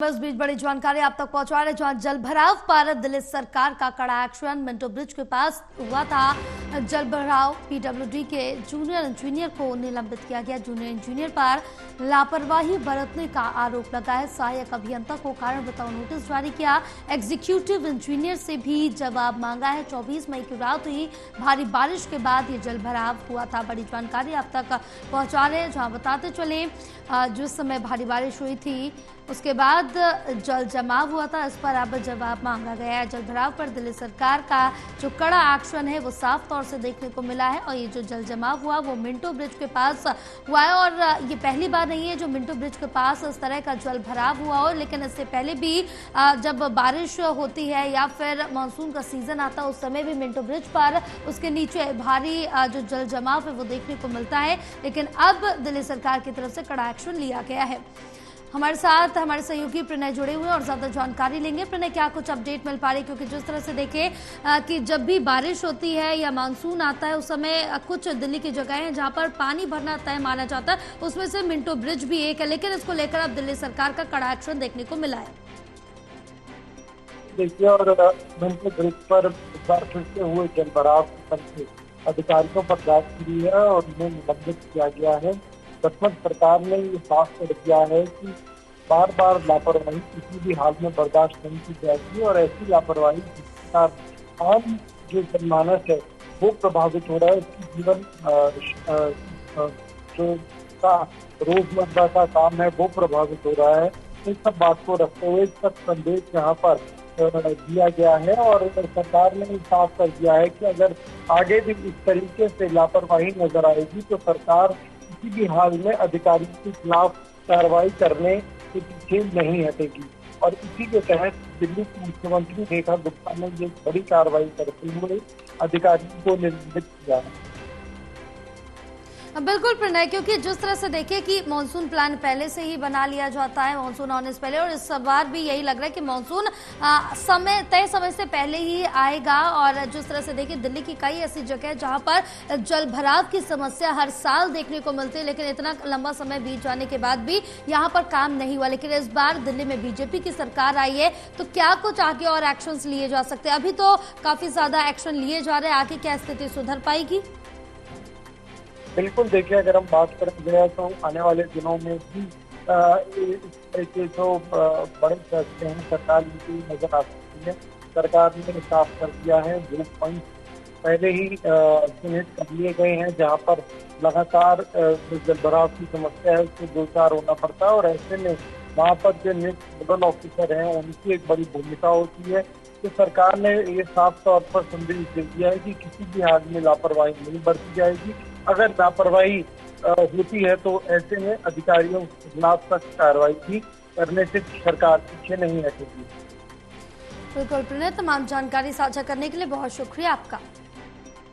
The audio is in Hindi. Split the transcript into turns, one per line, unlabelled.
इस बीच बड़ी जानकारी आप तक पहुंचा रहे, जहां जल भराव पर दिल्ली सरकार का कड़ा एक्शन। मिंटो ब्रिज के पास हुआ था जल भराव। पीडब्ल्यूडी के जूनियर इंजीनियर को निलंबित किया गया। जूनियर इंजीनियर पर लापरवाही बरतने का आरोप लगा है। सहायक अभियंता को कारण बताओ नोटिस जारी किया। एग्जीक्यूटिव इंजीनियर से भी जवाब मांगा है। 24 मई की रात हुई भारी बारिश के बाद ये जल भराव हुआ था। बड़ी जानकारी आप तक पहुंचा रहे हैं, जहां बताते चले जिस समय भारी बारिश हुई थी उसके बाद जल जमाव हुआ था। इस पर अब जवाब मांगा गया है। जल भराव पर दिल्ली सरकार का जो कड़ा एक्शन है वो साफ तौर से देखने को मिला है। और ये जो जल जमाव हुआ वो मिंटो ब्रिज के पास हुआ है। और ये पहली बार नहीं है जो मिंटो ब्रिज के पास इस तरह का जल भराव हुआ हो, लेकिन इससे पहले भी जब बारिश होती है या फिर मानसून का सीजन आता है उस समय भी मिंटो ब्रिज पर उसके नीचे भारी जो जल जमाव है वो देखने को मिलता है। लेकिन अब दिल्ली सरकार की तरफ से कड़ा एक्शन लिया गया है। हमारे साथ हमारे सहयोगी प्रणय जुड़े हुए और ज्यादा जानकारी लेंगे। प्रणय, क्या कुछ अपडेट मिल पा रही, क्योंकि जिस तरह से देखें कि जब भी बारिश होती है या मानसून आता है उस समय कुछ दिल्ली की जगह हैं जहां पर पानी भरना तय माना जाता है, उसमें से मिंटो ब्रिज भी एक है। लेकिन इसको लेकर अब दिल्ली सरकार का कड़ा एक्शन देखने को मिला है।
देखिए, और मिंटो ब्रिज पर एक बार फिर से हुए जल भराव के अधिकारियों पर जांच की है और उन्हें निलंबित किया गया है। वर्तमान सरकार ने ये साफ कर दिया है कि बार बार लापरवाही किसी भी हाल में बर्दाश्त नहीं की जाएगी और ऐसी लापरवाही जिसका आम जो जनमानस है वो प्रभावित हो रहा है। उसकी जीवन जो का रोजमर्रा का काम है वो प्रभावित हो रहा है। इस सब बात को रखते हुए इसका संदेश यहाँ पर दिया गया है और सरकार ने साफ कर दिया है कि अगर आगे भी इस तरीके से लापरवाही नजर आएगी तो सरकार किसी भी हाल में अधिकारियों के खिलाफ कार्रवाई करने के पीछे नहीं हटेगी। और इसी के तहत दिल्ली के मुख्यमंत्री रेखा गुप्ता ने ये बड़ी कार्रवाई करते हुए अधिकारियों को निलंबित किया है।
बिल्कुल प्रणय, क्योंकि जिस तरह से देखिए कि मानसून प्लान पहले से ही बना लिया जाता है, मानसून आने से पहले, और इस बार भी यही लग रहा है कि मानसून तय समय से पहले ही आएगा। और जिस तरह से देखिए दिल्ली की कई ऐसी जगह जहां पर जल भराव की समस्या हर साल देखने को मिलती है, लेकिन इतना लंबा समय बीत जाने के बाद भी यहाँ पर काम नहीं हुआ। लेकिन इस बार दिल्ली में बीजेपी की सरकार आई है तो क्या कुछ आगे और एक्शन लिए जा सकते हैं? अभी तो काफी ज्यादा एक्शन लिए जा रहे हैं, आगे क्या स्थिति सुधर पाएगी?
बिल्कुल, देखिए, अगर हम बात करें तो आने वाले दिनों में भी इस तरह के जो बड़े फैसले हैं सरकार की नजर आ सकती है। सरकार ने साफ कर दिया है, ब्लू पॉइंट पहले ही चिन्हित कर लिए गए हैं जहां पर लगातार जल भराव की समस्या है उससे दो चार होना पड़ता है। और ऐसे में वहाँ पर जो नोडल ऑफिसर हैं उनकी एक बड़ी भूमिका होती है। तो सरकार ने ये साफ तौर पर संदेश दे दिया है कि किसी भी हाल में लापरवाही नहीं बरती जाएगी। अगर लापरवाही होती है तो ऐसे में अधिकारियों के खिलाफ सख्त कार्रवाई भी करने से सरकार पीछे नहीं हटेगी।
बिल्कुल प्रणय, तमाम जानकारी साझा करने के लिए बहुत शुक्रिया आपका।